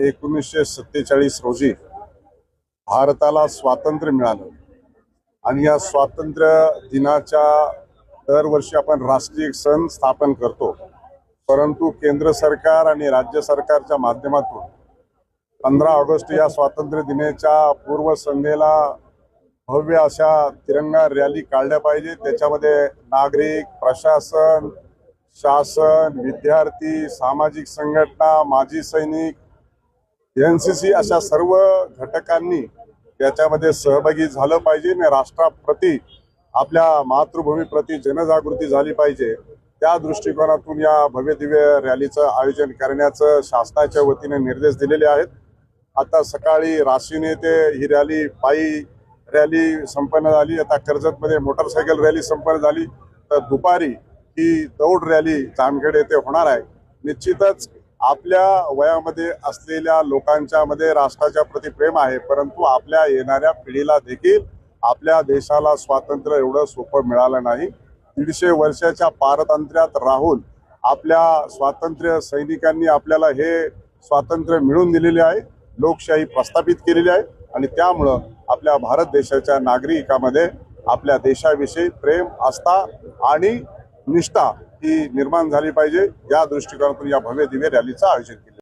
1947 रोजी भारताला स्वातंत्र्य मिळालं आणि या स्वातंत्र्य दिनाच्या दरवर्षी आपण राष्ट्रीय सण स्थापन करतो। परंतु केंद्र सरकार आणि राज्य सरकारच्या माध्यमातून 15 ऑगस्ट या स्वातंत्र्य दिनाच्या पूर्वसंध्येला भव्य अशा तिरंगा रॅली काढल्या पाहिजे। त्याच्यामध्ये नागरिक, प्रशासन, शासन, विद्यार्थी, सामाजिक संघटना, माजी सैनिक, एनसीसी अशा सर्व घटकांनी त्याच्यामध्ये सहभागी झालं पाहिजे आणि राष्ट्राप्रती, आपल्या मातृभूमीप्रती जनजागृती झाली पाहिजे। त्या दृष्टिकोनातून या भव्य दिव्य रॅलीचं आयोजन करण्याचं शासनाच्या वतीने निर्देश दिलेले आहेत। आता सकाळी राशीन येथे ही रॅली, पायी रॅली संपन्न झाली। आता कर्जतमध्ये मोटरसायकल रॅली संपन्न झाली, तर दुपारी ही दौड रॅली जामखेड येथे होणार आहे। निश्चितच आपल्या वयामध्ये असलेल्या लोकांच्या मध्ये राष्ट्राच्या प्रति प्रेम आहे, परंतु आपल्या येणाऱ्या पिढीला देखील आपल्या देशाला स्वातंत्र्य एवढं सोपं मिळालं नाही। 150 वर्षाच्या पारतंत्र्यात राहून आपल्या स्वातंत्र्य सैनिकांनी आपल्याला हे स्वातंत्र्य मिळवून दिलेले आहे, लोकशाही प्रस्थापित केलेली आहे आणि त्यामुळं आपल्या भारत देशाच्या नागरिकांमध्ये आपल्या देशाविषयी प्रेम, आस्था आणि निष्ठा ही निर्माण झाली पाहिजे। या दृष्टिकोनातून या भव्य दिव्य रॅलीचं आयोजन केलं।